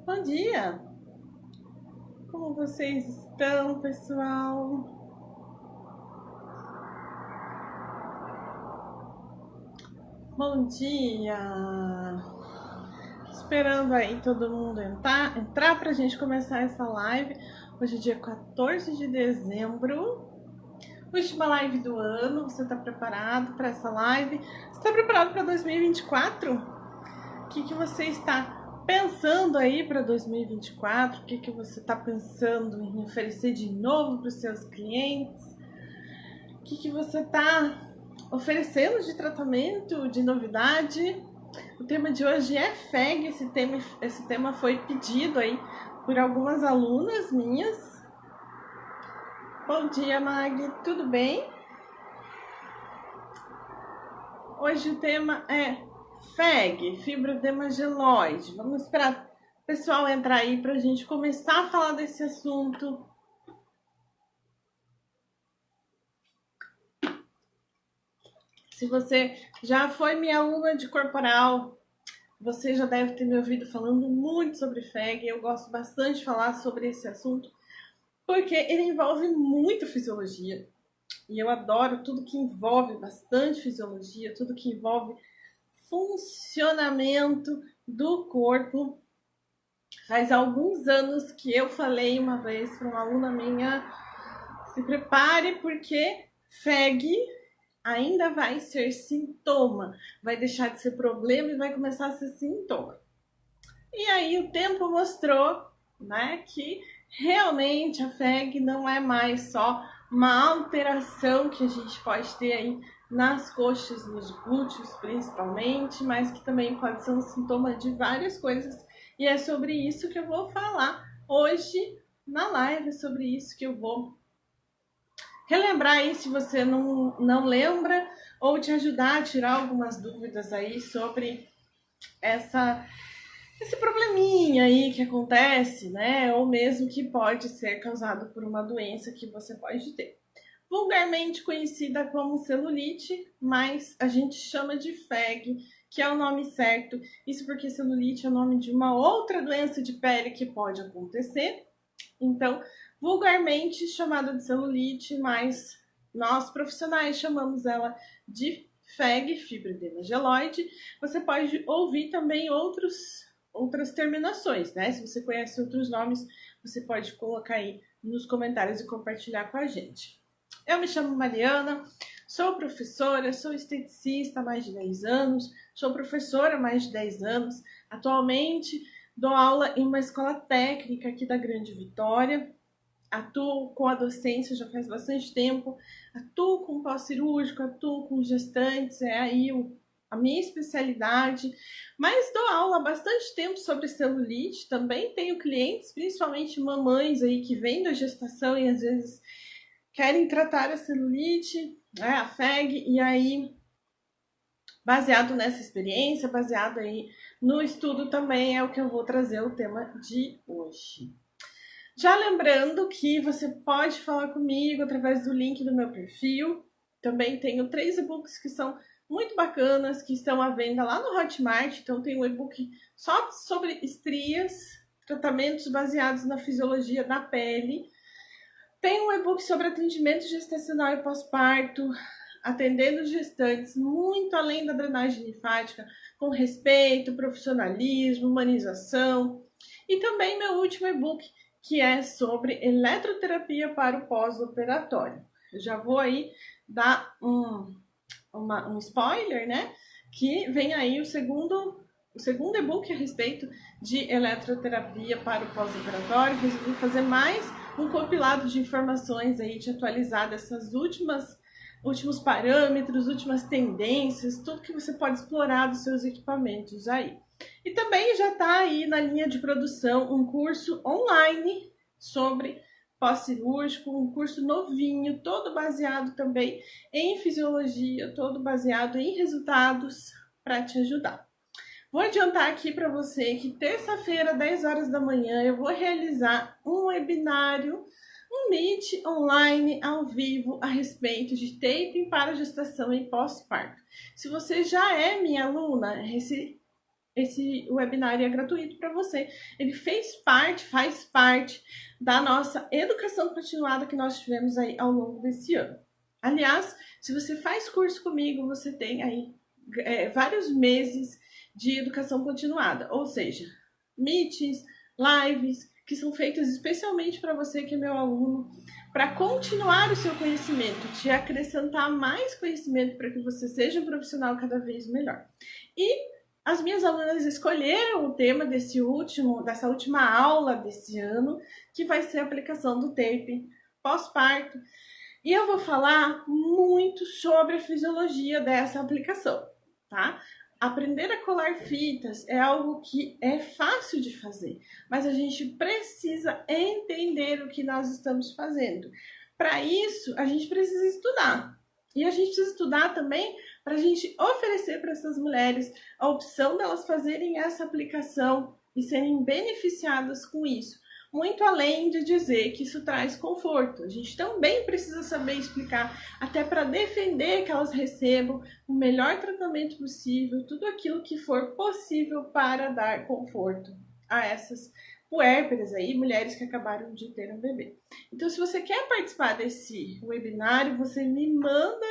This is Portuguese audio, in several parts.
Bom dia! Como vocês estão, pessoal? Bom dia! Esperando aí todo mundo entrar pra gente começar essa live. Hoje é dia 14 de dezembro, última live do ano. Você tá preparado para essa live? Você tá preparado para 2024? O que você está pensando aí para 2024? O que você está pensando em oferecer de novo para os seus clientes? O que você está oferecendo de tratamento, de novidade? O tema de hoje é FEG. Esse tema foi pedido aí por algumas alunas minhas. Bom dia, Mag, tudo bem? Hoje o tema é FEG, fibroedema geloide. Vamos esperar o pessoal entrar aí para a gente começar a falar desse assunto. Se você já foi minha aluna de corporal, você já deve ter me ouvido falando muito sobre FEG. Eu gosto bastante de falar sobre esse assunto, porque ele envolve muito fisiologia. E eu adoro tudo que envolve bastante fisiologia, tudo que envolve funcionamento do corpo. Faz alguns anos que eu falei uma vez para uma aluna minha: se prepare porque FEG ainda vai ser sintoma, vai deixar de ser problema e vai começar a ser sintoma. E aí o tempo mostrou, né, que realmente a FEG não é mais só uma alteração que a gente pode ter aí nas coxas, nos glúteos principalmente, mas que também pode ser um sintoma de várias coisas. E é sobre isso que eu vou falar hoje na live, sobre isso que eu vou relembrar aí se você não lembra, ou te ajudar a tirar algumas dúvidas aí sobre esse probleminha aí que acontece, né? Ou mesmo que pode ser causado por uma doença que você pode ter. Vulgarmente conhecida como celulite, mas a gente chama de FEG, que é o nome certo. Isso porque celulite é o nome de uma outra doença de pele que pode acontecer. Então, vulgarmente chamada de celulite, mas nós profissionais chamamos ela de FEG, fibroedema geloide. Você pode ouvir também outras terminações, né? Se você conhece outros nomes, você pode colocar aí nos comentários e compartilhar com a gente. Eu me chamo Mariana, sou professora, sou esteticista há mais de 10 anos, sou professora há mais de 10 anos. Atualmente dou aula em uma escola técnica aqui da Grande Vitória. Atuo com a docência já faz bastante tempo, atuo com pós-cirúrgico, atuo com gestantes, é aí a minha especialidade, mas dou aula há bastante tempo sobre celulite. Também tenho clientes, principalmente mamães aí que vêm da gestação e às vezes querem tratar a celulite, a FEG, e aí, baseado nessa experiência, baseado aí no estudo também, é o que eu vou trazer o tema de hoje. Já lembrando que você pode falar comigo através do link do meu perfil. Também tenho 3 e-books que são muito bacanas, que estão à venda lá no Hotmart. Então tem um e-book só sobre estrias, tratamentos baseados na fisiologia da pele. Tem um e-book sobre atendimento gestacional e pós-parto, atendendo gestantes, muito além da drenagem linfática, com respeito, profissionalismo, humanização. E também meu último e-book, que é sobre eletroterapia para o pós-operatório. Eu já vou aí dar um spoiler, né? Que vem aí o segundo e-book a respeito de eletroterapia para o pós-operatório. Resolvi fazer mais um compilado de informações aí, te atualizar dessas últimos parâmetros, últimas tendências, tudo que você pode explorar dos seus equipamentos aí. E também já está aí na linha de produção um curso online sobre pós-cirúrgico, um curso novinho, todo baseado também em fisiologia, todo baseado em resultados para te ajudar. Vou adiantar aqui para você que terça-feira, 10 horas da manhã, eu vou realizar um webinário, um Meet online ao vivo a respeito de taping para gestação e pós-parto. Se você já é minha aluna, esse webinar é gratuito para você. Ele faz parte da nossa educação continuada que nós tivemos aí ao longo desse ano. Aliás, se você faz curso comigo, você tem aí vários meses de educação continuada, ou seja, meetings, lives, que são feitas especialmente para você que é meu aluno, para continuar o seu conhecimento, te acrescentar mais conhecimento para que você seja um profissional cada vez melhor. E as minhas alunas escolheram o tema dessa última aula desse ano, que vai ser a aplicação do tape pós-parto. E eu vou falar muito sobre a fisiologia dessa aplicação, tá? Aprender a colar fitas é algo que é fácil de fazer, mas a gente precisa entender o que nós estamos fazendo. Para isso, a gente precisa estudar. E a gente precisa estudar também para a gente oferecer para essas mulheres a opção delas fazerem essa aplicação e serem beneficiadas com isso. Muito além de dizer que isso traz conforto. A gente também precisa saber explicar, até para defender que elas recebam o melhor tratamento possível, tudo aquilo que for possível para dar conforto a essas puérperas aí, mulheres que acabaram de ter um bebê. Então, se você quer participar desse webinário, você me manda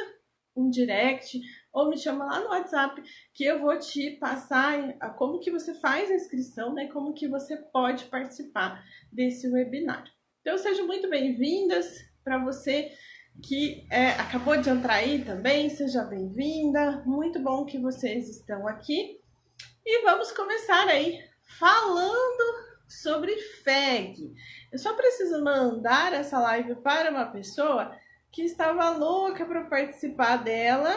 um direct ou me chama lá no WhatsApp que eu vou te passar como que você faz a inscrição, né? Como que você pode participar desse webinário. Então, sejam muito bem-vindas. Para você que acabou de entrar aí também, seja bem-vinda. Muito bom que vocês estão aqui. E vamos começar aí falando sobre FEG. Eu só preciso mandar essa live para uma pessoa que estava louca para participar dela.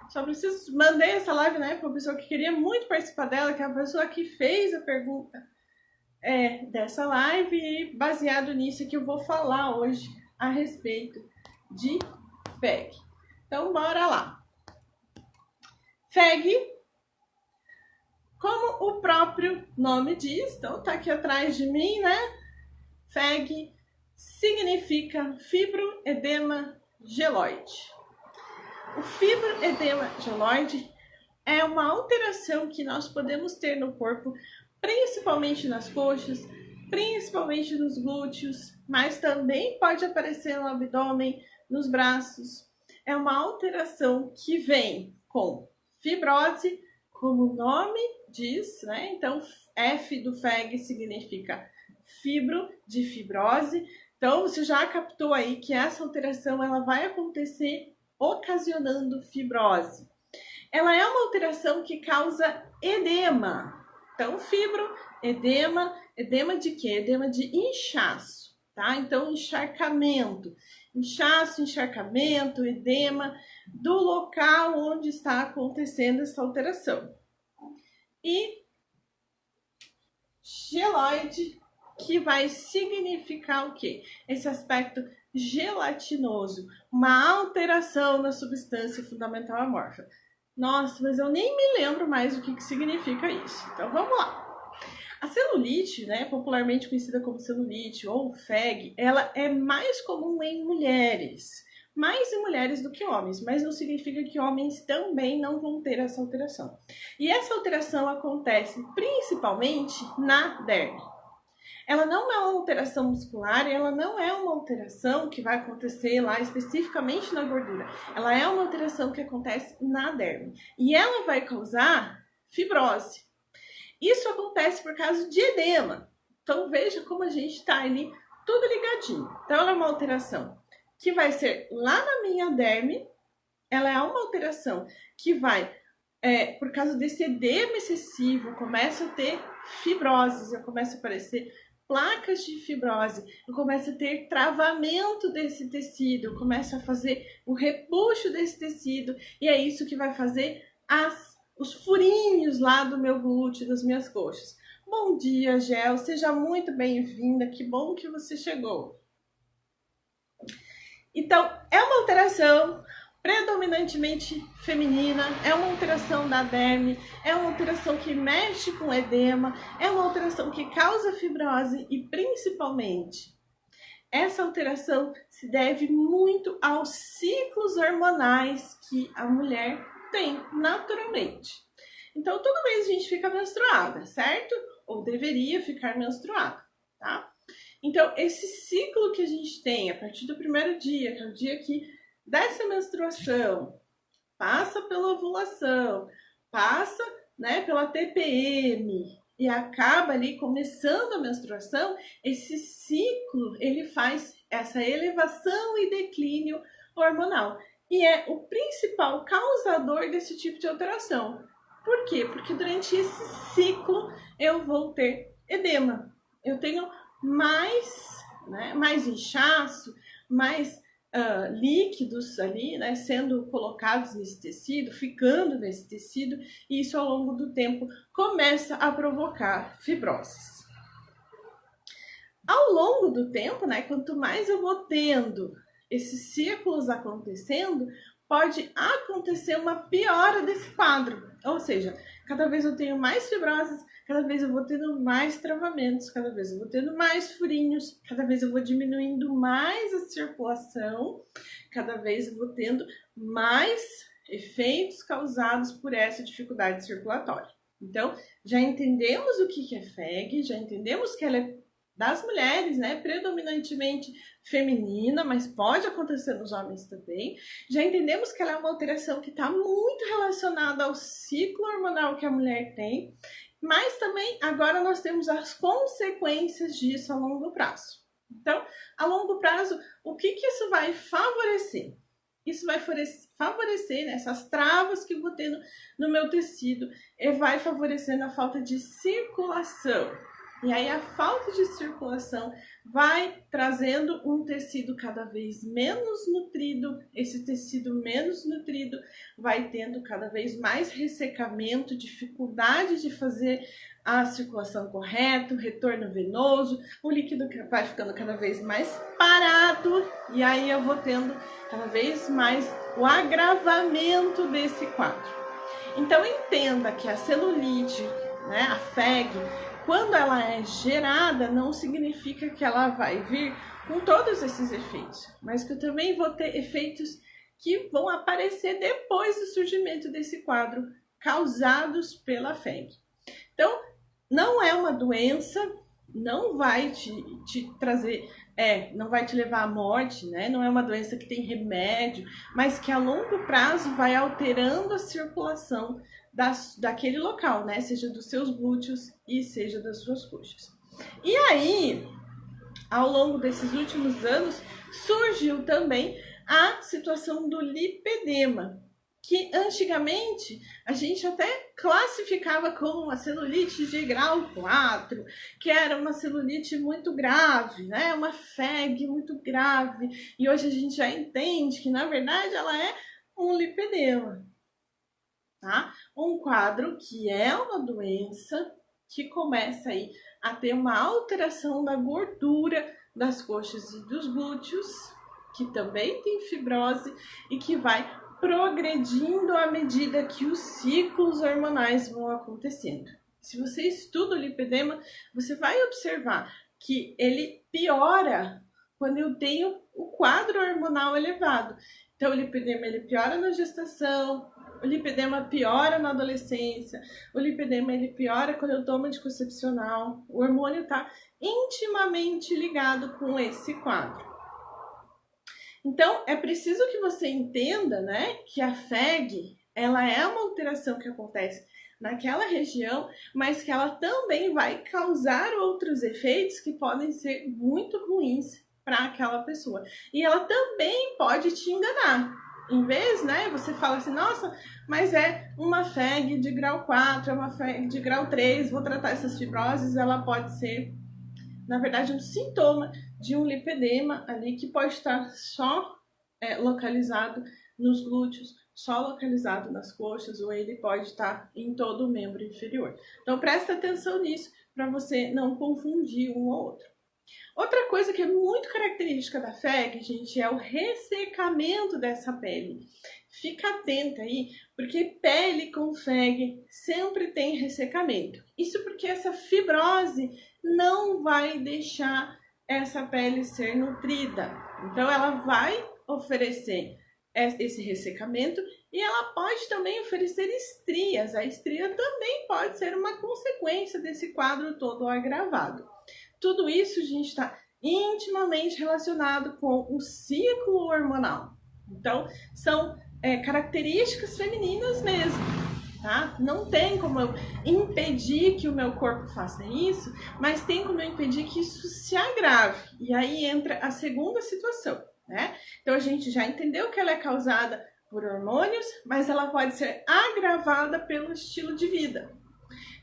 Só preciso mandei essa live, né, para uma pessoa que queria muito participar dela, que é a pessoa que fez a pergunta dessa live, e baseado nisso que eu vou falar hoje a respeito de FEG. Então, bora lá. FEG, como o próprio nome diz, então tá aqui atrás de mim, né? FEG significa fibroedema geloide. O fibroedema geloide é uma alteração que nós podemos ter no corpo, principalmente nas coxas, principalmente nos glúteos, mas também pode aparecer no abdômen, nos braços. É uma alteração que vem com fibrose, como o nome diz, né? Então, F do FEG significa fibro, de fibrose. Então, você já captou aí que essa alteração ela vai acontecer ocasionando fibrose. Ela é uma alteração que causa edema. Então, fibro, edema de quê? Edema de inchaço, tá? Então, encharcamento. Inchaço, encharcamento, edema do local onde está acontecendo essa alteração. E geloide, que vai significar o quê? Esse aspecto gelatinoso, uma alteração na substância fundamental amorfa. Nossa, mas eu nem me lembro mais o que significa isso. Então, vamos lá. A celulite, né, popularmente conhecida como celulite ou FEG, ela é mais comum em mulheres. Mais em mulheres do que homens, mas não significa que homens também não vão ter essa alteração. E essa alteração acontece principalmente na derme. Ela não é uma alteração muscular, ela não é uma alteração que vai acontecer lá especificamente na gordura. Ela é uma alteração que acontece na derme. E ela vai causar fibrose. Isso acontece por causa de edema. Então veja como a gente está ali tudo ligadinho. Então ela é uma alteração que vai ser lá na minha derme. Ela é uma alteração que vai, por causa desse edema excessivo, começa a ter fibroses, começa a aparecer placas de fibrose, eu começo a ter travamento desse tecido, eu começo a fazer o repuxo desse tecido, e é isso que vai fazer os furinhos lá do meu glúteo, das minhas coxas. Bom dia, Gel, seja muito bem-vinda, que bom que você chegou. Então, é uma alteração predominantemente feminina, é uma alteração da derme, é uma alteração que mexe com edema, é uma alteração que causa fibrose e principalmente essa alteração se deve muito aos ciclos hormonais que a mulher tem, naturalmente. Então, todo mês a gente fica menstruada, certo? Ou deveria ficar menstruada, tá? Então, esse ciclo que a gente tem a partir do primeiro dia, que é o dia que desce a menstruação, passa pela ovulação, passa, né, pela TPM e acaba ali começando a menstruação, esse ciclo, ele faz essa elevação e declínio hormonal. E é o principal causador desse tipo de alteração. Por quê? Porque durante esse ciclo eu vou ter edema. Eu tenho mais inchaço, mais líquidos ali, né, sendo colocados nesse tecido, ficando nesse tecido, e isso ao longo do tempo começa a provocar fibroses. Ao longo do tempo, né, quanto mais eu vou tendo esses ciclos acontecendo, pode acontecer uma piora desse quadro. Ou seja, cada vez eu tenho mais fibroses, cada vez eu vou tendo mais travamentos, cada vez eu vou tendo mais furinhos, cada vez eu vou diminuindo mais a circulação, cada vez eu vou tendo mais efeitos causados por essa dificuldade circulatória. Então, já entendemos o que é FEG, já entendemos que ela é das mulheres, né, predominantemente feminina, mas pode acontecer nos homens também. Já entendemos que ela é uma alteração que está muito relacionada ao ciclo hormonal que a mulher tem, mas também agora nós temos as consequências disso a longo prazo. Então, a longo prazo, o que isso vai favorecer? Isso vai favorecer, né, essas travas que eu vou tendo no meu tecido, e vai favorecendo a falta de circulação. E aí a falta de circulação vai trazendo um tecido cada vez menos nutrido. Esse tecido menos nutrido vai tendo cada vez mais ressecamento, dificuldade de fazer a circulação correta, o retorno venoso, o líquido vai ficando cada vez mais parado, e aí eu vou tendo cada vez mais o agravamento desse quadro. Então entenda que a celulite, né, a FEG, quando ela é gerada, não significa que ela vai vir com todos esses efeitos, mas que eu também vou ter efeitos que vão aparecer depois do surgimento desse quadro, causados pela FEG. Então, não é uma doença, não vai te trazer, não vai te levar à morte, né? Não é uma doença que tem remédio, mas que a longo prazo vai alterando a circulação daquele local, né? Seja dos seus glúteos e seja das suas coxas. E aí, ao longo desses últimos anos, surgiu também a situação do lipedema, que antigamente a gente até classificava como uma celulite de grau 4, que era uma celulite muito grave, né? Uma FEG muito grave. E hoje a gente já entende que, na verdade, ela é um lipedema. Tá? Um quadro que é uma doença que começa aí a ter uma alteração da gordura das coxas e dos glúteos, que também tem fibrose e que vai progredindo à medida que os ciclos hormonais vão acontecendo. Se você estuda o lipedema, você vai observar que ele piora quando eu tenho o quadro hormonal elevado. Então, o lipedema ele piora na gestação, o lipedema piora na adolescência, o lipedema ele piora quando eu tomo anticoncepcional. O hormônio está intimamente ligado com esse quadro. Então, é preciso que você entenda, né, que a FEG, ela é uma alteração que acontece naquela região, mas que ela também vai causar outros efeitos que podem ser muito ruins para aquela pessoa. E ela também pode te enganar. Em vez, né, você fala assim, nossa, mas é uma FEG de grau 4, é uma FEG de grau 3, vou tratar essas fibroses, ela pode ser, na verdade, um sintoma de um lipedema ali que pode estar só localizado nos glúteos, só localizado nas coxas, ou ele pode estar em todo o membro inferior. Então, presta atenção nisso para você não confundir um ou outro. Outra coisa que é muito característica da FEG, gente, é o ressecamento dessa pele. Fica atenta aí, porque pele com FEG sempre tem ressecamento. Isso porque essa fibrose não vai deixar essa pele ser nutrida. Então, ela vai oferecer esse ressecamento e ela pode também oferecer estrias. A estria também pode ser uma consequência desse quadro todo agravado. Tudo isso, gente, está intimamente relacionado com o ciclo hormonal. Então, são características femininas mesmo, tá? Não tem como eu impedir que o meu corpo faça isso, mas tem como eu impedir que isso se agrave. E aí entra a segunda situação, né? Então, a gente já entendeu que ela é causada por hormônios, mas ela pode ser agravada pelo estilo de vida.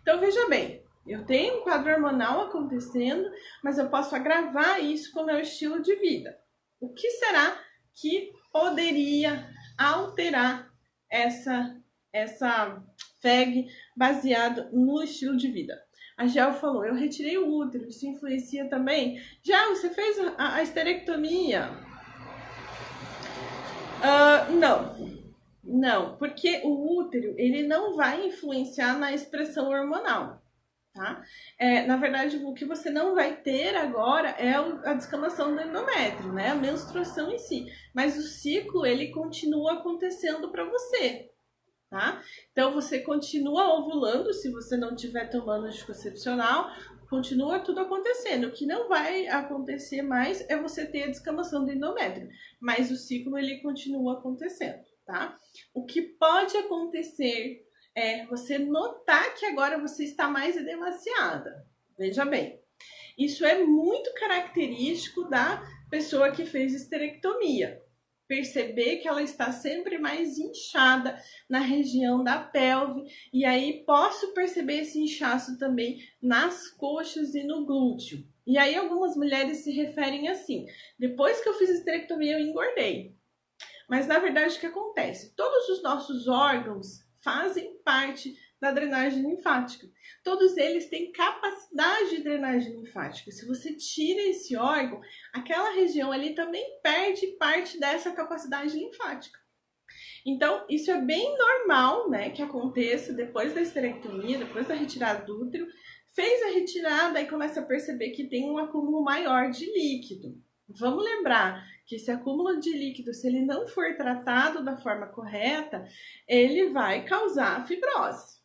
Então, veja bem, eu tenho um quadro hormonal acontecendo, mas eu posso agravar isso com o meu estilo de vida. O que será que poderia alterar essa FEG baseado no estilo de vida? A Gel falou, eu retirei o útero, isso influencia também? Gel, você fez a esterectomia? Não, porque o útero, ele não vai influenciar na expressão hormonal, tá? Na verdade, o que você não vai ter agora é a descamação do endométrio, né? A menstruação em si. Mas o ciclo, ele continua acontecendo para você, tá? Então, você continua ovulando se você não estiver tomando anticoncepcional, continua tudo acontecendo. O que não vai acontecer mais é você ter a descamação do endométrio, mas o ciclo, ele continua acontecendo, tá? O que pode acontecer é você notar que agora você está mais edemaciada. Veja bem, isso é muito característico da pessoa que fez esterectomia. Perceber que ela está sempre mais inchada na região da pelve, e aí posso perceber esse inchaço também nas coxas e no glúteo. E aí algumas mulheres se referem assim, depois que eu fiz esterectomia eu engordei. Mas na verdade o que acontece? Todos os nossos órgãos fazem parte da drenagem linfática. Todos eles têm capacidade de drenagem linfática. Se você tira esse órgão, aquela região ali também perde parte dessa capacidade linfática. Então, isso é bem normal, né, que aconteça depois da esterectomia, depois da retirada do útero. Fez a retirada e começa a perceber que tem um acúmulo maior de líquido. Vamos lembrar que esse acúmulo de líquido, se ele não for tratado da forma correta, ele vai causar fibrose.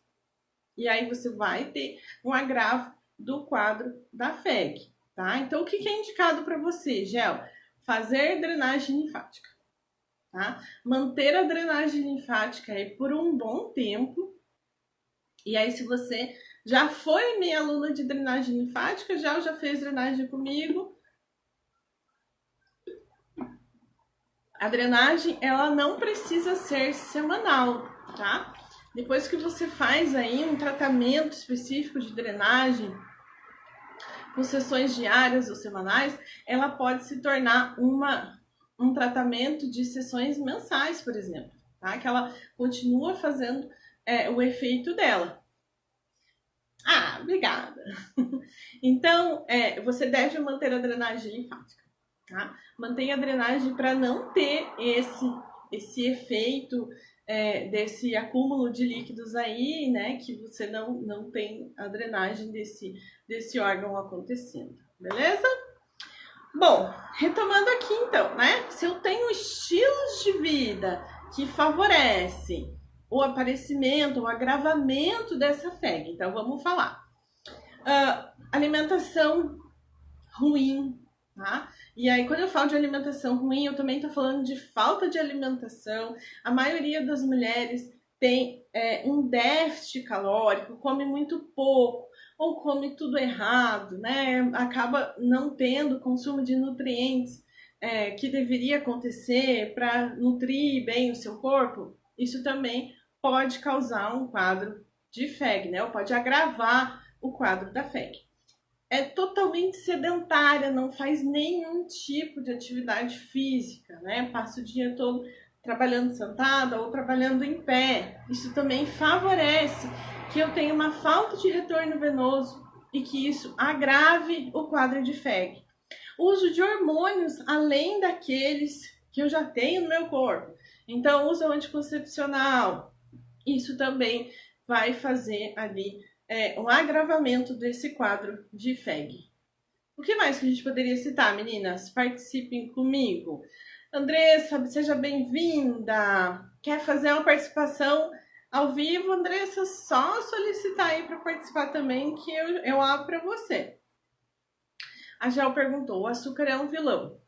E aí você vai ter um agravo do quadro da FEG, tá? Então, o que é indicado para você, Gel? Fazer drenagem linfática, tá? Manter a drenagem linfática aí por um bom tempo. E aí, se você já foi minha aluna de drenagem linfática, já fez drenagem comigo, a drenagem, ela não precisa ser semanal, tá? Depois que você faz aí um tratamento específico de drenagem, com sessões diárias ou semanais, ela pode se tornar um tratamento de sessões mensais, por exemplo, tá? Que ela continua fazendo o efeito dela. Ah, obrigada! Então, você deve manter a drenagem linfática, tá? Mantenha a drenagem para não ter esse efeito desse acúmulo de líquidos aí, né? Que você não tem a drenagem desse órgão acontecendo, beleza? Bom, retomando aqui então, né? Se eu tenho estilos de vida que favorecem o aparecimento, o agravamento dessa FEG, então vamos falar. Alimentação ruim, tá? E aí, quando eu falo de alimentação ruim, eu também tô falando de falta de alimentação. A maioria das mulheres tem um déficit calórico, come muito pouco, ou come tudo errado, né? Acaba não tendo consumo de nutrientes que deveria acontecer para nutrir bem o seu corpo. Isso também pode causar um quadro de FEG, né? Ou pode agravar o quadro da FEG. É totalmente sedentária, não faz nenhum tipo de atividade física, né? Passa o dia todo trabalhando sentada ou trabalhando em pé. Isso também favorece que eu tenha uma falta de retorno venoso e que isso agrave o quadro de FEG. O uso de hormônios além daqueles que eu já tenho no meu corpo. Então, uso anticoncepcional. Isso também vai fazer ali um agravamento desse quadro de FEG. O que mais que a gente poderia citar, meninas? Participem comigo. Andressa, seja bem-vinda. Quer fazer uma participação ao vivo, Andressa? Só solicitar aí para participar também que eu abro para você. A Gel perguntou: o açúcar é um vilão?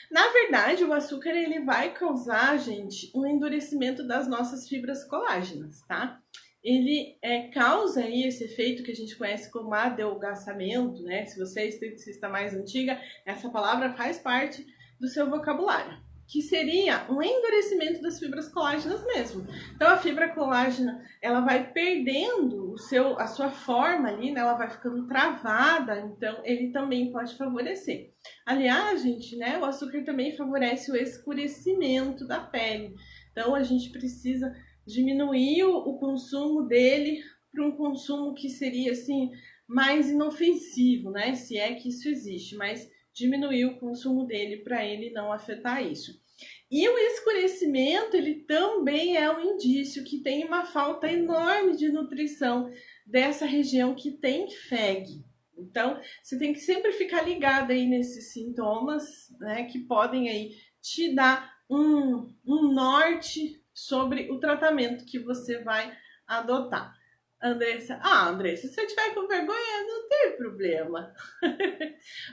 Na verdade, o açúcar ele vai causar, gente, um endurecimento das nossas fibras colágenas, tá? Ele causa aí esse efeito que a gente conhece como adelgaçamento, né? Se você é esteticista mais antiga, essa palavra faz parte do seu vocabulário, que seria um endurecimento das fibras colágenas mesmo. Então a fibra colágena, ela vai perdendo a sua forma ali, né? Ela vai ficando travada, então ele também pode favorecer. Aliás, gente, né, o açúcar também favorece o escurecimento da pele. Então a gente precisa diminuir o consumo dele para um consumo que seria assim mais inofensivo, né? Se é que isso existe, mas diminuir o consumo dele para ele não afetar isso. E o escurecimento, ele também é um indício que tem uma falta enorme de nutrição dessa região que tem FEG. Então, você tem que sempre ficar ligado aí nesses sintomas, né, que podem aí te dar um norte sobre o tratamento que você vai adotar. Andressa, Andressa, se você tiver com vergonha, não tem problema.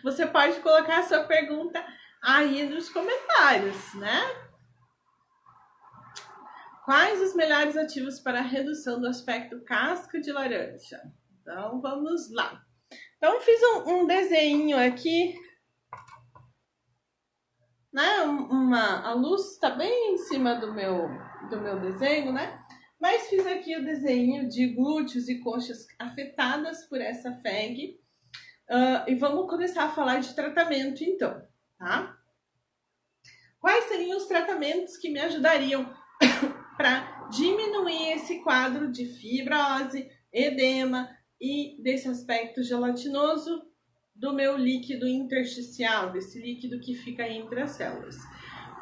Você pode colocar a sua pergunta aí nos comentários, né? Quais os melhores ativos para a redução do aspecto casca de laranja? Então, vamos lá. Então, fiz um desenho aqui, né? A luz está bem em cima do meu desenho, né? Mas fiz aqui o desenho de glúteos e coxas afetadas por essa FEG. E vamos começar a falar de tratamento, então, tá? Quais seriam os tratamentos que me ajudariam para diminuir esse quadro de fibrose, edema e desse aspecto gelatinoso do meu líquido intersticial, desse líquido que fica entre as células?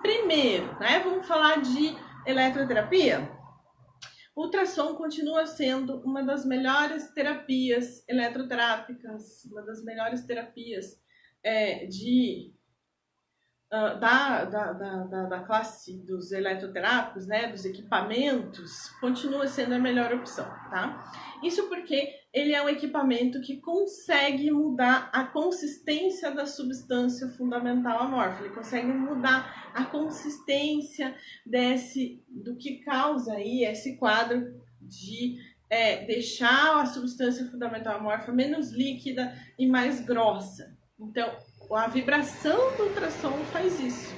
Primeiro, né, vamos falar de eletroterapia. O ultrassom continua sendo uma das melhores terapias eletroterápicas, uma das melhores terapias da classe dos eletroterápicos, né, dos equipamentos, continua sendo a melhor opção, tá? Isso porque ele é um equipamento que consegue mudar a consistência da substância fundamental amorfa, ele consegue mudar a consistência do que causa aí esse quadro de deixar a substância fundamental amorfa menos líquida e mais grossa. Então, a vibração do ultrassom faz isso.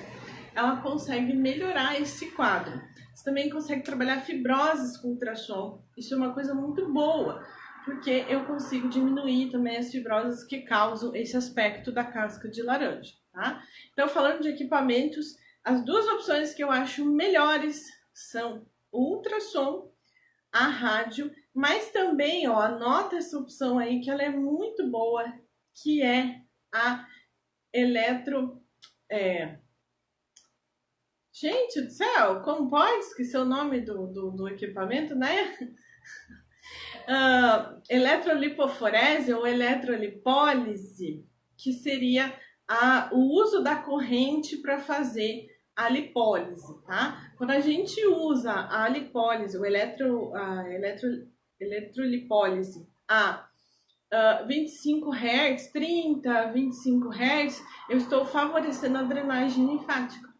Ela consegue melhorar esse quadro. Você também consegue trabalhar fibroses com ultrassom. Isso é uma coisa muito boa, porque eu consigo diminuir também as fibroses que causam esse aspecto da casca de laranja, tá? Então, falando de equipamentos, as duas opções que eu acho melhores são o ultrassom, a rádio, mas também, anota essa opção aí que ela é muito boa, que é a Gente do céu, como pode esquecer o nome do equipamento, né? Eletrolipoforese ou eletrolipólise, que seria o uso da corrente para fazer a lipólise, tá? Quando a gente usa a lipólise, eletrolipólise, 25 Hz, 30, 25 Hz, eu estou favorecendo a drenagem linfática.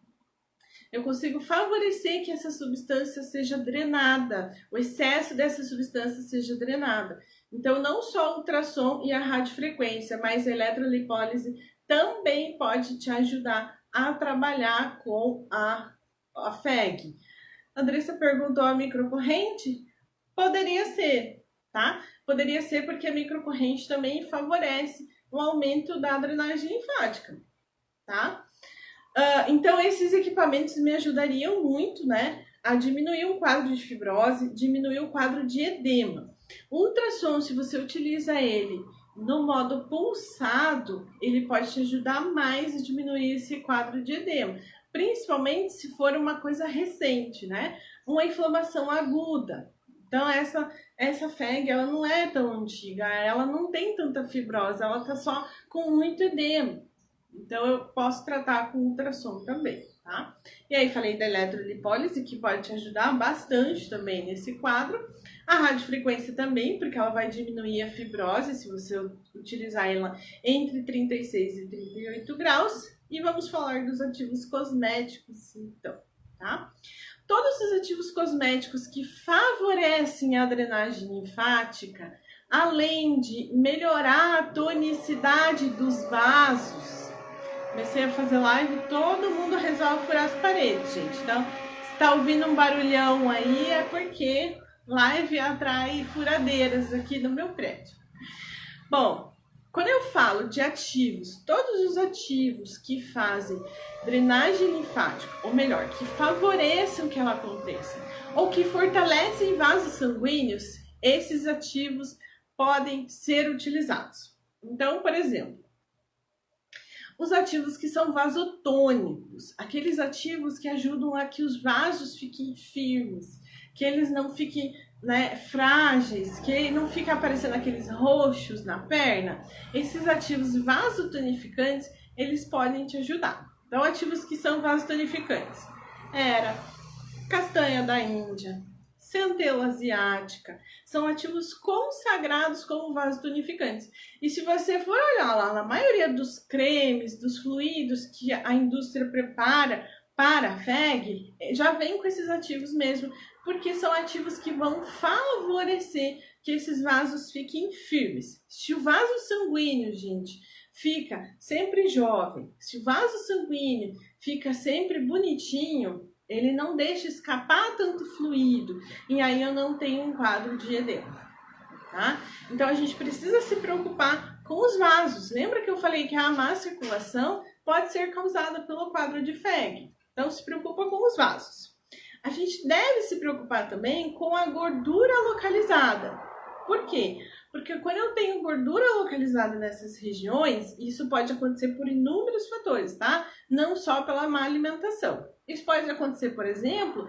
Eu consigo favorecer que essa substância seja drenada, o excesso dessa substância seja drenada. Então, não só o ultrassom e a radiofrequência, mas a eletrolipólise também pode te ajudar a trabalhar com a FEG. A Andressa perguntou a microcorrente? Poderia ser, tá? Poderia ser porque a microcorrente também favorece o aumento da drenagem linfática, tá? Então, esses equipamentos me ajudariam muito, né, a diminuir o quadro de fibrose, diminuir o quadro de edema. O ultrassom, se você utiliza ele no modo pulsado, ele pode te ajudar mais a diminuir esse quadro de edema, principalmente se for uma coisa recente, né, uma inflamação aguda. Então, essa FEG, ela não é tão antiga, ela não tem tanta fibrose, ela tá só com muito edema. Então, eu posso tratar com ultrassom também, tá? E aí falei da eletrolipólise, que pode te ajudar bastante também nesse quadro. A radiofrequência também, porque ela vai diminuir a fibrose se você utilizar ela entre 36 e 38 graus. E vamos falar dos ativos cosméticos, então, tá? Todos os ativos cosméticos que favorecem a drenagem linfática, além de melhorar a tonicidade dos vasos. Comecei a fazer live, todo mundo resolve furar as paredes, gente. Então, se tá ouvindo um barulhão aí, é porque live atrai furadeiras aqui no meu prédio. Bom, quando eu falo de ativos, todos os ativos que fazem drenagem linfática, ou melhor, que favoreçam que ela aconteça, ou que fortalecem vasos sanguíneos, esses ativos podem ser utilizados. Então, por exemplo, os ativos que são vasotônicos, aqueles ativos que ajudam a que os vasos fiquem firmes, que eles não fiquem, né, frágeis, que não fica aparecendo aqueles roxos na perna, esses ativos vasotonificantes, eles podem te ajudar. Então, ativos que são vasotonificantes, castanha da Índia, centela asiática, são ativos consagrados como vasotonificantes. E se você for olhar lá, na maioria dos cremes, dos fluidos que a indústria prepara para a FEG, já vem com esses ativos mesmo, porque são ativos que vão favorecer que esses vasos fiquem firmes. Se o vaso sanguíneo, gente, fica sempre jovem, se o vaso sanguíneo fica sempre bonitinho, ele não deixa escapar tanto fluido, e aí eu não tenho um quadro de edema, tá? Então a gente precisa se preocupar com os vasos. Lembra que eu falei que a má circulação pode ser causada pelo quadro de FEG? Então se preocupa com os vasos. A gente deve se preocupar também com a gordura localizada. Por quê? Porque quando eu tenho gordura localizada nessas regiões, isso pode acontecer por inúmeros fatores, tá? Não só pela má alimentação. Isso pode acontecer, por exemplo,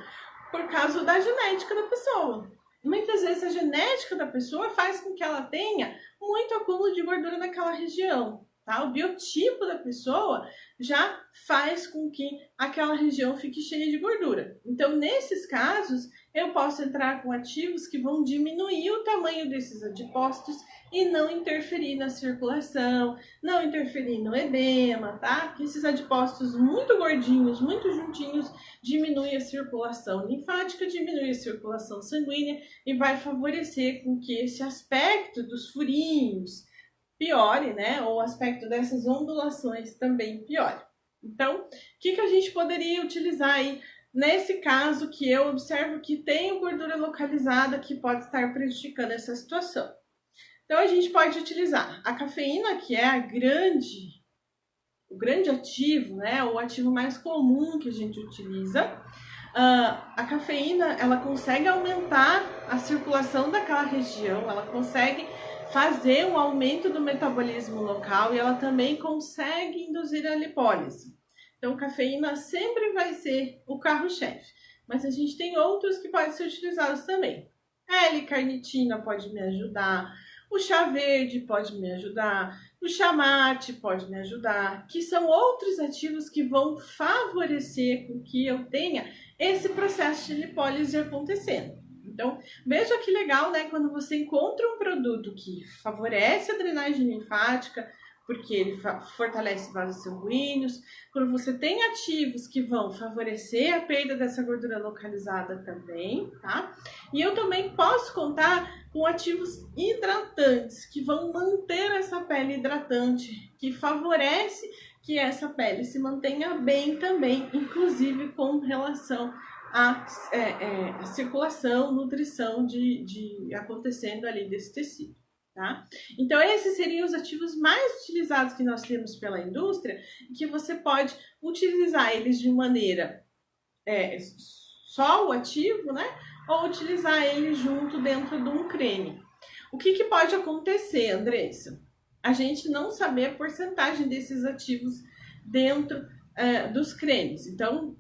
por causa da genética da pessoa. Muitas vezes a genética da pessoa faz com que ela tenha muito acúmulo de gordura naquela região, tá? O biotipo da pessoa já faz com que aquela região fique cheia de gordura. Então, nesses casos, eu posso entrar com ativos que vão diminuir o tamanho desses adipócitos e não interferir na circulação, não interferir no edema, tá? Que esses adipócitos muito gordinhos, muito juntinhos, diminuem a circulação linfática, diminui a circulação sanguínea e vai favorecer com que esse aspecto dos furinhos piore, né? Ou o aspecto dessas ondulações também piore. Então, o que a gente poderia utilizar aí nesse caso que eu observo que tem gordura localizada que pode estar prejudicando essa situação? Então, a gente pode utilizar a cafeína, que é o grande ativo, né? O ativo mais comum que a gente utiliza. A cafeína, ela consegue aumentar a circulação daquela região, ela consegue fazer um aumento do metabolismo local e ela também consegue induzir a lipólise. Então, cafeína sempre vai ser o carro-chefe, mas a gente tem outros que podem ser utilizados também. A L-carnitina pode me ajudar, o chá verde pode me ajudar, o chá mate pode me ajudar, que são outros ativos que vão favorecer com que eu tenha esse processo de lipólise acontecendo. Então, veja que legal, né? Quando você encontra um produto que favorece a drenagem linfática, porque ele fortalece vasos sanguíneos, quando você tem ativos que vão favorecer a perda dessa gordura localizada também, tá? E eu também posso contar com ativos hidratantes, que vão manter essa pele hidratante, que favorece que essa pele se mantenha bem também, inclusive com relação a circulação, nutrição acontecendo ali desse tecido, tá? Então, esses seriam os ativos mais utilizados que nós temos pela indústria, que você pode utilizar eles de maneira só o ativo, né? Ou utilizar ele junto dentro de um creme. O que pode acontecer, Andressa? A gente não saber a porcentagem desses ativos dentro dos cremes. Então,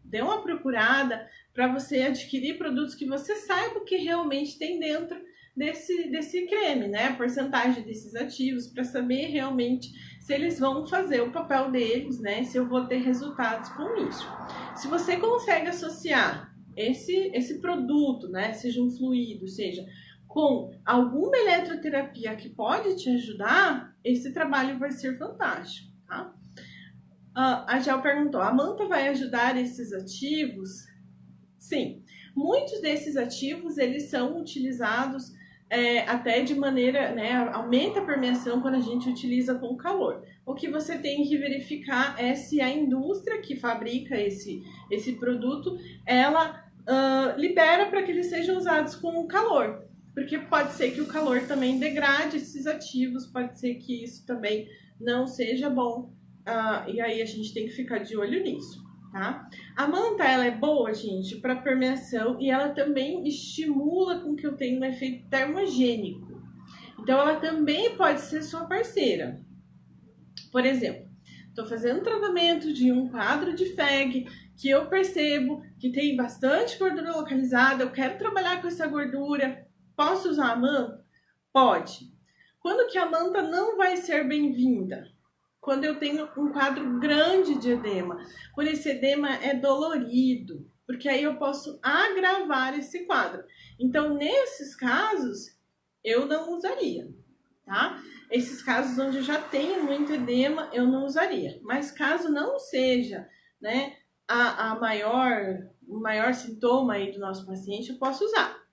dê uma procurada para você adquirir produtos que você saiba o que realmente tem dentro, desse creme, né? A porcentagem desses ativos, para saber realmente se eles vão fazer o papel deles, né? Se eu vou ter resultados com isso. Se você consegue associar esse produto, né? Seja um fluido, seja com alguma eletroterapia que pode te ajudar, esse trabalho vai ser fantástico, tá? A Gel perguntou, a manta vai ajudar esses ativos? Sim, muitos desses ativos, eles são utilizados até de maneira, né, aumenta a permeação quando a gente utiliza com calor. O que você tem que verificar é se a indústria que fabrica esse produto, ela libera para que eles sejam usados com calor. Porque pode ser que o calor também degrade esses ativos, pode ser que isso também não seja bom. E aí a gente tem que ficar de olho nisso, tá? A manta, ela é boa, gente, para permeação e ela também estimula com que eu tenha um efeito termogênico. Então, ela também pode ser sua parceira. Por exemplo, estou fazendo um tratamento de um quadro de FEG que eu percebo que tem bastante gordura localizada, eu quero trabalhar com essa gordura. Posso usar a manta? Pode. Quando que a manta não vai ser bem-vinda? Quando eu tenho um quadro grande de edema, quando esse edema é dolorido, porque aí eu posso agravar esse quadro. Então, nesses casos, eu não usaria, tá? Esses casos onde eu já tenho muito edema, eu não usaria. Mas caso não seja, né, o maior sintoma aí do nosso paciente, eu posso usar.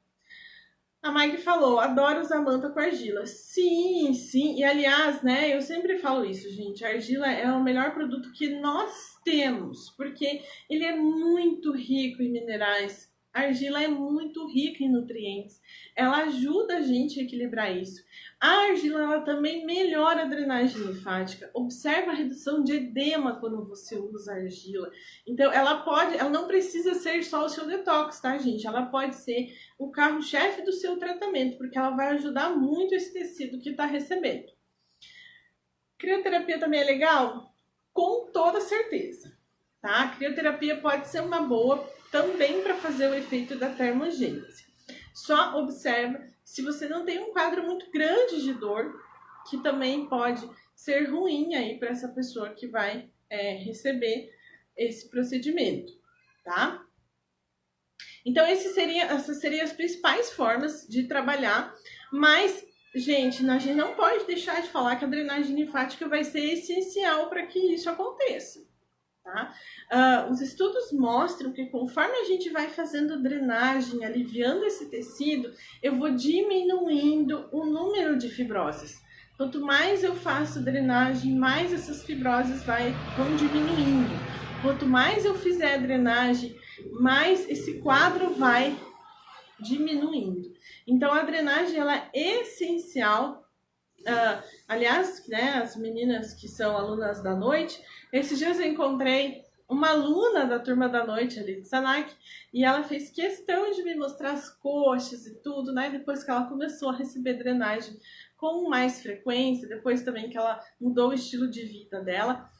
A Mag falou, adoro usar manta com argila. Sim, sim. E aliás, né, eu sempre falo isso, gente. A argila é o melhor produto que nós temos, porque ele é muito rico em minerais. A argila é muito rica em nutrientes. Ela ajuda a gente a equilibrar isso. A argila, ela também melhora a drenagem linfática. Observa a redução de edema quando você usa argila. Então, ela não precisa ser só o seu detox, tá, gente? Ela pode ser o carro-chefe do seu tratamento, porque ela vai ajudar muito esse tecido que está recebendo. Crioterapia também é legal? Com toda certeza, tá? A crioterapia pode ser uma boa também para fazer o efeito da termogênese. Só observa se você não tem um quadro muito grande de dor, que também pode ser ruim aí para essa pessoa que vai receber esse procedimento, tá? Então, essas seriam as principais formas de trabalhar, mas, gente, a gente não pode deixar de falar que a drenagem linfática vai ser essencial para que isso aconteça. Tá? Os estudos mostram que conforme a gente vai fazendo drenagem, aliviando esse tecido, eu vou diminuindo o número de fibroses. Quanto mais eu faço drenagem, mais essas fibroses vão diminuindo. Quanto mais eu fizer a drenagem, mais esse quadro vai diminuindo. Então, a drenagem ela é essencial. Aliás, né, as meninas que são alunas da noite, esses dias eu encontrei uma aluna da turma da noite ali de Senac e ela fez questão de me mostrar as coxas e tudo, né? Depois que ela começou a receber drenagem com mais frequência, depois também que ela mudou o estilo de vida dela.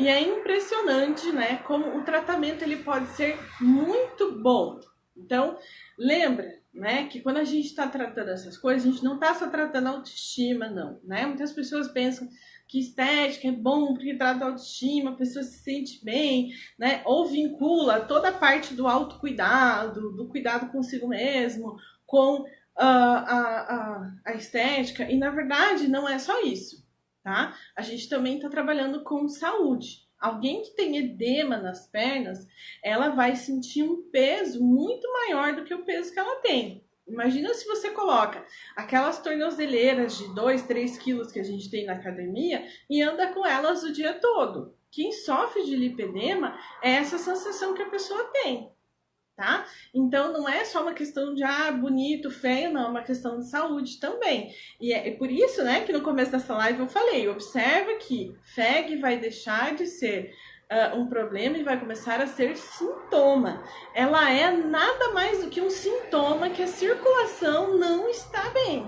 E é impressionante, né, como o tratamento ele pode ser muito bom. Então, lembra, né, que quando a gente está tratando essas coisas, a gente não está só tratando a autoestima, não, né? Muitas pessoas pensam que estética é bom porque trata a autoestima, a pessoa se sente bem, né? Ou vincula toda a parte do autocuidado, do cuidado consigo mesmo, com a estética, e na verdade não é só isso, tá? A gente também está trabalhando com saúde. Alguém que tem edema nas pernas, ela vai sentir um peso muito maior do que o peso que ela tem. Imagina se você coloca aquelas tornozeleiras de 2, 3 quilos que a gente tem na academia e anda com elas o dia todo. Quem sofre de lipedema é essa sensação que a pessoa tem, tá? Então, não é só uma questão de, bonito, feio, não, é uma questão de saúde também. E é por isso, né, que no começo dessa live eu falei, observa que FEG vai deixar de ser um problema e vai começar a ser sintoma. Ela é nada mais do que um sintoma que a circulação não está bem.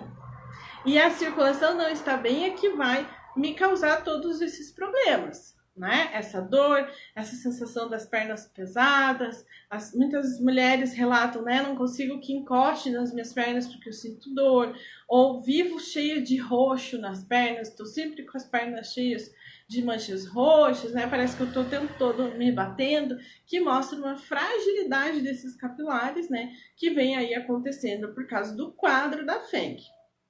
E a circulação não está bem é que vai me causar todos esses problemas, né? Essa dor, essa sensação das pernas pesadas. Muitas mulheres relatam, né? Não consigo que encoste nas minhas pernas porque eu sinto dor. Ou vivo cheia de roxo nas pernas, estou sempre com as pernas cheias de manchas roxas, né? Parece que eu estou o tempo todo me batendo, que mostra uma fragilidade desses capilares, né? Que vem aí acontecendo por causa do quadro da FEG,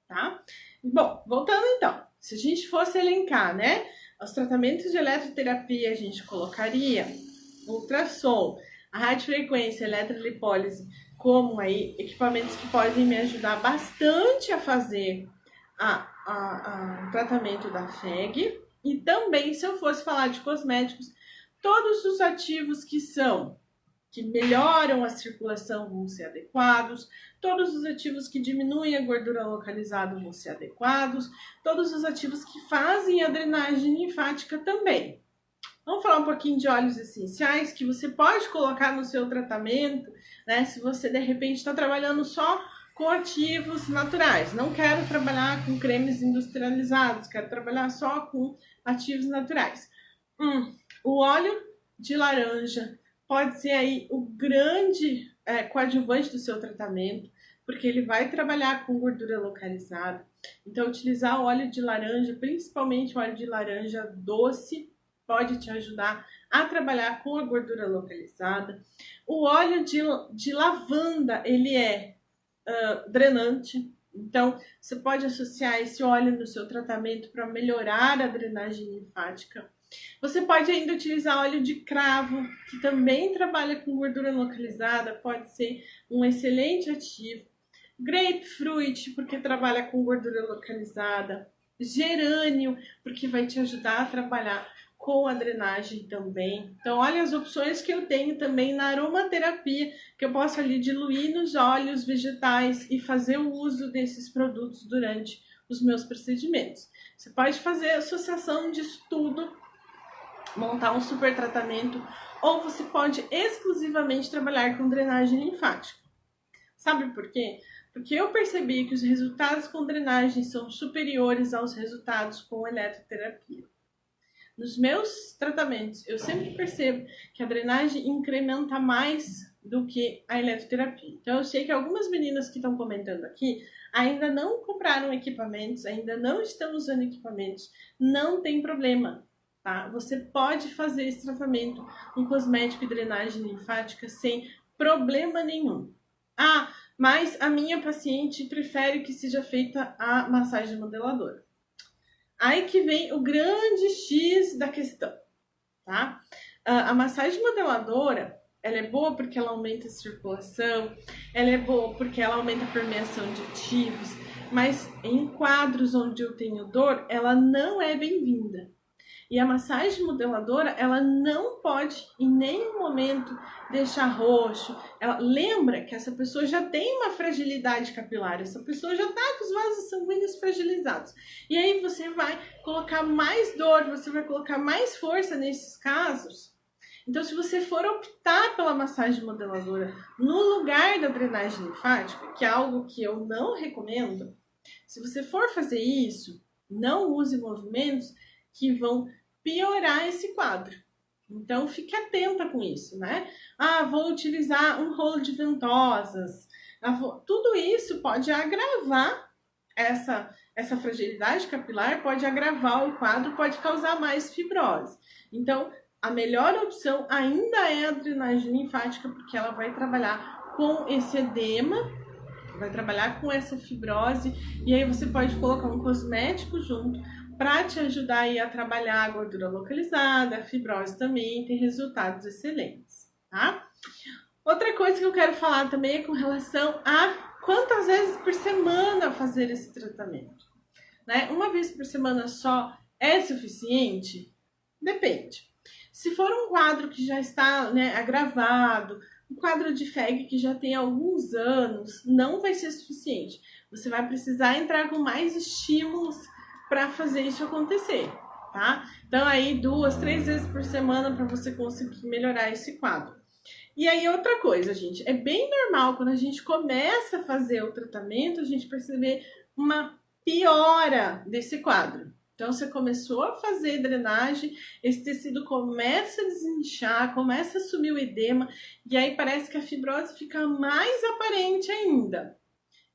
tá? Bom, voltando então, se a gente fosse elencar, né? Os tratamentos de eletroterapia, a gente colocaria ultrassom, a radiofrequência, eletrolipólise, como aí equipamentos que podem me ajudar bastante a fazer o tratamento da FEG. E também, se eu fosse falar de cosméticos, todos os ativos que melhoram a circulação vão ser adequados, todos os ativos que diminuem a gordura localizada vão ser adequados, todos os ativos que fazem a drenagem linfática também. Vamos falar um pouquinho de óleos essenciais que você pode colocar no seu tratamento, né? Se você de repente está trabalhando só com ativos naturais, não quero trabalhar com cremes industrializados, quero trabalhar só com ativos naturais. O óleo de laranja pode ser aí o grande coadjuvante do seu tratamento, porque ele vai trabalhar com gordura localizada. Então, utilizar o óleo de laranja, principalmente o óleo de laranja doce, pode te ajudar a trabalhar com a gordura localizada. O óleo de lavanda, ele é drenante. Então, você pode associar esse óleo no seu tratamento para melhorar a drenagem linfática. Você pode ainda utilizar óleo de cravo, que também trabalha com gordura localizada, pode ser um excelente ativo. Grapefruit, porque trabalha com gordura localizada. Gerânio, porque vai te ajudar a trabalhar com a drenagem também. Então, olha as opções que eu tenho também na aromaterapia, que eu posso ali diluir nos óleos vegetais e fazer o uso desses produtos durante os meus procedimentos. Você pode fazer associação disso tudo, montar um super tratamento, ou você pode exclusivamente trabalhar com drenagem linfática. Sabe por quê? Porque eu percebi que os resultados com drenagem são superiores aos resultados com eletroterapia. Nos meus tratamentos, eu sempre percebo que a drenagem incrementa mais do que a eletroterapia. Então, eu sei que algumas meninas que estão comentando aqui ainda não compraram equipamentos, ainda não estão usando equipamentos. Não tem problema, tá? Você pode fazer esse tratamento com cosmético e drenagem linfática sem problema nenhum. Mas a minha paciente prefere que seja feita a massagem modeladora. Aí que vem o grande X da questão, tá? A massagem modeladora, ela é boa porque ela aumenta a circulação, ela é boa porque ela aumenta a permeação de ativos, mas em quadros onde eu tenho dor, ela não é bem-vinda. E a massagem modeladora, ela não pode em nenhum momento deixar roxo. Lembra que essa pessoa já tem uma fragilidade capilar, essa pessoa já está com os vasos sanguíneos fragilizados. E aí você vai colocar mais dor, você vai colocar mais força nesses casos. Então, se você for optar pela massagem modeladora no lugar da drenagem linfática, que é algo que eu não recomendo, se você for fazer isso, não use movimentos que vão piorar esse quadro. Então, fique atenta com isso, né? Vou utilizar um rolo de ventosas. Tudo isso pode agravar essa fragilidade capilar, pode agravar o quadro, pode causar mais fibrose. Então, a melhor opção ainda é a drenagem linfática, porque ela vai trabalhar com esse edema, vai trabalhar com essa fibrose, e aí você pode colocar um cosmético junto para te ajudar aí a trabalhar a gordura localizada, a fibrose também, tem resultados excelentes, tá? Outra coisa que eu quero falar também é com relação a quantas vezes por semana fazer esse tratamento, né? Uma vez por semana só é suficiente? Depende. Se for um quadro que já está, né, agravado, um quadro de FEG que já tem alguns anos, não vai ser suficiente. Você vai precisar entrar com mais estímulos para fazer isso acontecer, tá? Então, aí 2, 3 vezes por semana para você conseguir melhorar esse quadro. E aí, outra coisa, gente, é bem normal quando a gente começa a fazer o tratamento, a gente perceber uma piora desse quadro. Então, você começou a fazer drenagem, esse tecido começa a desinchar, começa a subir o edema, e aí parece que a fibrose fica mais aparente ainda.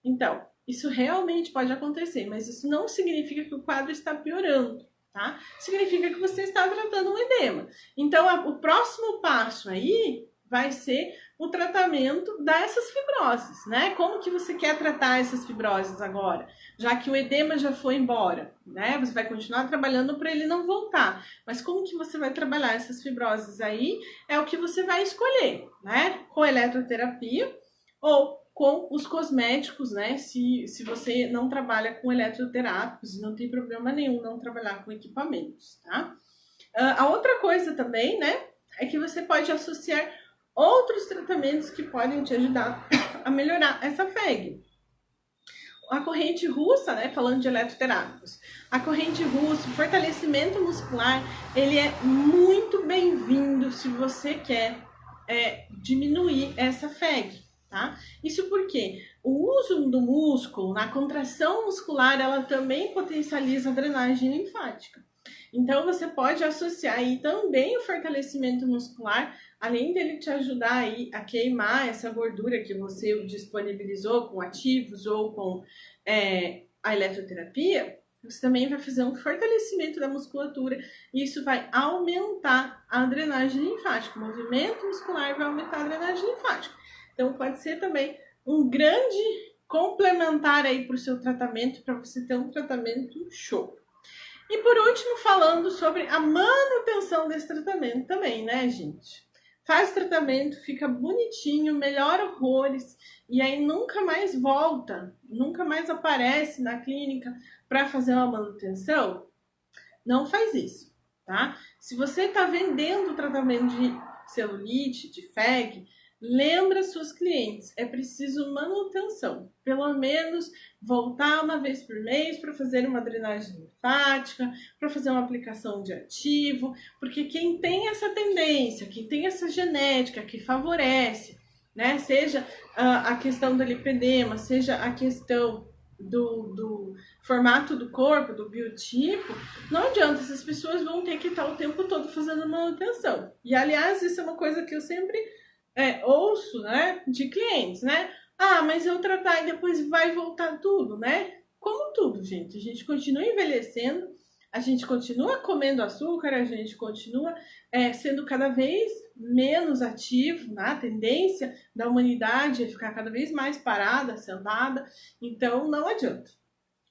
Então, isso realmente pode acontecer, mas isso não significa que o quadro está piorando, tá? Significa que você está tratando um edema. Então, o próximo passo aí vai ser o tratamento dessas fibroses, né? Como que você quer tratar essas fibroses agora? Já que o edema já foi embora, né? Você vai continuar trabalhando para ele não voltar. Mas como que você vai trabalhar essas fibroses aí? É o que você vai escolher, né? Com eletroterapia ou com os cosméticos, né? Se você não trabalha com eletroterápicos, não tem problema nenhum não trabalhar com equipamentos, tá? A outra coisa também, né? É que você pode associar outros tratamentos que podem te ajudar a melhorar essa FEG. A corrente russa, né, falando de eletroterápicos, a corrente russa, o fortalecimento muscular, ele é muito bem-vindo se você quer diminuir essa FEG, tá? Isso porque o uso do músculo, na contração muscular, ela também potencializa a drenagem linfática. Então, você pode associar aí também o fortalecimento muscular, além dele te ajudar aí a queimar essa gordura que você disponibilizou com ativos ou com a eletroterapia, você também vai fazer um fortalecimento da musculatura e isso vai aumentar a drenagem linfática. O movimento muscular vai aumentar a drenagem linfática. Então, pode ser também um grande complementar aí para o seu tratamento, para você ter um tratamento show. E por último, falando sobre a manutenção desse tratamento também, né, gente? Faz o tratamento, fica bonitinho, melhora horrores, e aí nunca mais volta, nunca mais aparece na clínica para fazer uma manutenção. Não faz isso, tá? Se você está vendendo o tratamento de celulite, de FEG, lembra suas clientes, é preciso manutenção. Pelo menos voltar uma vez por mês para fazer uma drenagem linfática, para fazer uma aplicação de ativo, porque quem tem essa tendência, quem tem essa genética que favorece, né, seja a questão do lipedema, seja a questão do formato do corpo, do biotipo, não adianta, essas pessoas vão ter que estar o tempo todo fazendo manutenção. E, aliás, isso é uma coisa que eu sempre ouço, né, de clientes, né? Ah, mas eu tratar e depois vai voltar tudo, né? Como tudo, gente. A gente continua envelhecendo, a gente continua comendo açúcar, a gente continua sendo cada vez menos ativo, né? A tendência da humanidade é ficar cada vez mais parada, sentada. Então, não adianta.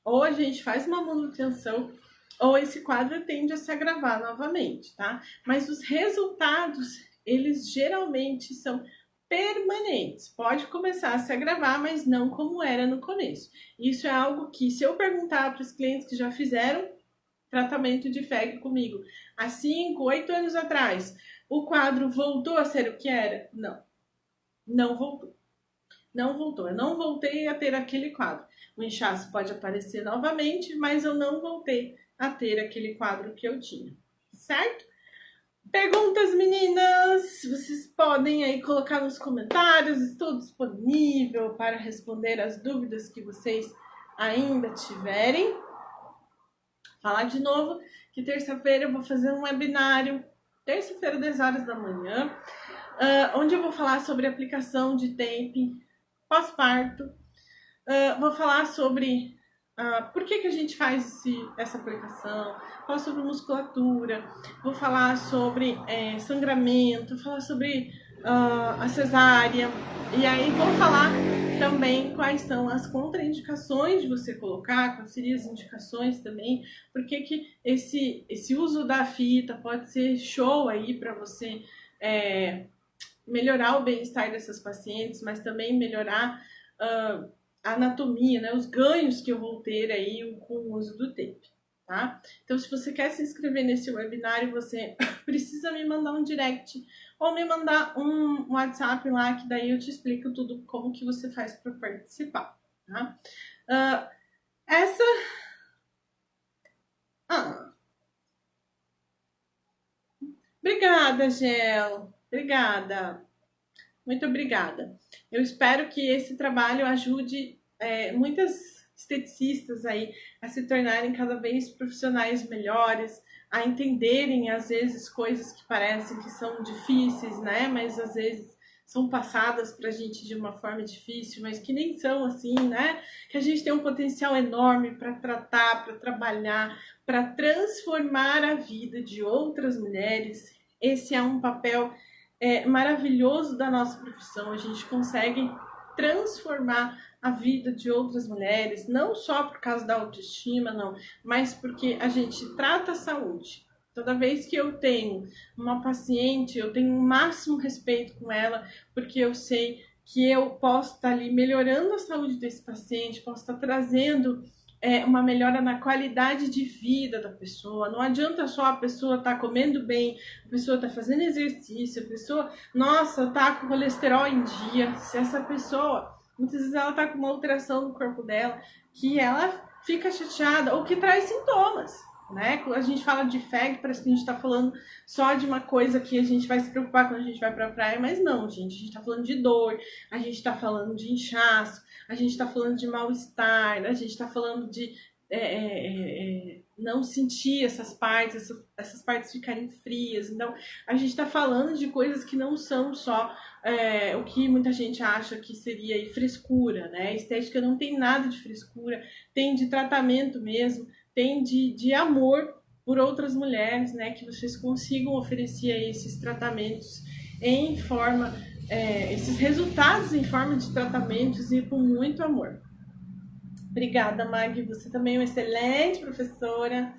Ou a gente faz uma manutenção, ou esse quadro tende a se agravar novamente, tá? Mas os resultados, eles geralmente são permanentes. Pode começar a se agravar, mas não como era no começo. Isso é algo que, se eu perguntar para os clientes que já fizeram tratamento de FEG comigo há 5, 8 anos atrás, o quadro voltou a ser o que era? Não. Não voltou. Não voltou. Eu não voltei a ter aquele quadro. O inchaço pode aparecer novamente, mas eu não voltei a ter aquele quadro que eu tinha. Certo? Perguntas, meninas? Vocês podem aí colocar nos comentários. Estou disponível para responder as dúvidas que vocês ainda tiverem. Falar de novo que terça-feira eu vou fazer um webinário, terça-feira, 10 horas da manhã, onde eu vou falar sobre aplicação de tape pós-parto. Vou falar sobre por que a gente faz essa aplicação, falar sobre musculatura, vou falar sobre sangramento, falar sobre a cesárea, e aí vou falar também quais são as contraindicações de você colocar, quais seriam as indicações também, porque que esse uso da fita pode ser show aí para você melhorar o bem-estar dessas pacientes, mas também melhorar a anatomia, né, os ganhos que eu vou ter aí com o uso do tape, tá? Então, se você quer se inscrever nesse webinário, você precisa me mandar um direct ou me mandar um WhatsApp lá, que daí eu te explico tudo como que você faz para participar, tá? Obrigada, Gel. Obrigada. Muito obrigada. Eu espero que esse trabalho ajude muitas esteticistas aí a se tornarem cada vez profissionais melhores, a entenderem às vezes coisas que parecem que são difíceis, né? Mas às vezes são passadas para a gente de uma forma difícil, mas que nem são assim, né? Que a gente tem um potencial enorme para tratar, para trabalhar, para transformar a vida de outras mulheres. Esse é um papel maravilhoso da nossa profissão. A gente consegue transformar a vida de outras mulheres, não só por causa da autoestima, não, mas porque a gente trata a saúde. Toda vez que eu tenho uma paciente, eu tenho o máximo respeito com ela, porque eu sei que eu posso estar ali melhorando a saúde desse paciente, posso estar trazendo uma melhora na qualidade de vida da pessoa. Não adianta só a pessoa estar comendo bem, a pessoa estar fazendo exercício, a pessoa, nossa, tá com colesterol em dia. Se essa pessoa, muitas vezes ela tá com uma alteração no corpo dela, que ela fica chateada ou que traz sintomas, né? Quando a gente fala de FEG, parece que a gente tá falando só de uma coisa que a gente vai se preocupar quando a gente vai pra praia, mas não, gente. A gente tá falando de dor, a gente tá falando de inchaço, a gente tá falando de mal-estar, a gente tá falando de não sentir essas partes ficarem frias. Então, a gente tá falando de coisas que não são só o que muita gente acha que seria frescura, né? A estética não tem nada de frescura, tem de tratamento mesmo, tem de amor por outras mulheres, né? Que vocês consigam oferecer esses tratamentos em forma, esses resultados em forma de tratamentos e com muito amor. Obrigada, Mag. Você também é uma excelente professora.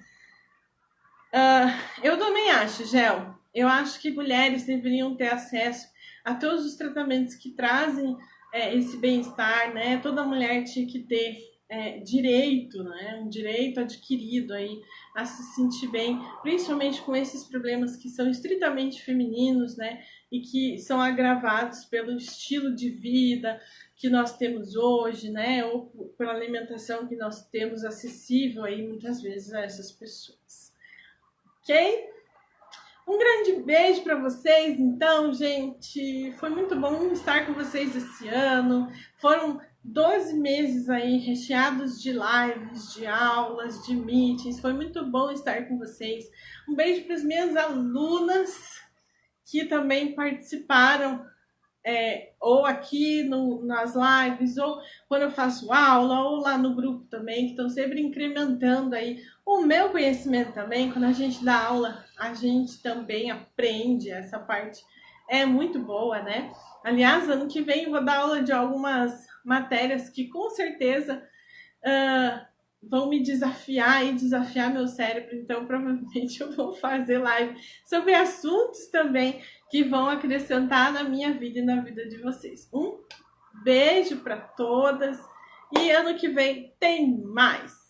Eu também acho, Gel. Eu acho que mulheres deveriam ter acesso a todos os tratamentos que trazem esse bem-estar, né? Toda mulher tinha que ter direito, né? Um direito adquirido aí a se sentir bem, principalmente com esses problemas que são estritamente femininos, né? E que são agravados pelo estilo de vida que nós temos hoje, né? Ou pela alimentação que nós temos acessível aí muitas vezes a essas pessoas. Ok? Um grande beijo para vocês, então, gente. Foi muito bom estar com vocês esse ano. Foram 12 meses aí recheados de lives, de aulas, de meetings. Foi muito bom estar com vocês. Um beijo para as minhas alunas que também participaram, ou aqui nas lives, ou quando eu faço aula, ou lá no grupo também, que estão sempre incrementando aí o meu conhecimento também. Quando a gente dá aula, a gente também aprende, essa parte é muito boa, né? Aliás, ano que vem eu vou dar aula de algumas matérias que com certeza vão me desafiar e desafiar meu cérebro, então provavelmente eu vou fazer live sobre assuntos também que vão acrescentar na minha vida e na vida de vocês. Um beijo para todas e ano que vem tem mais!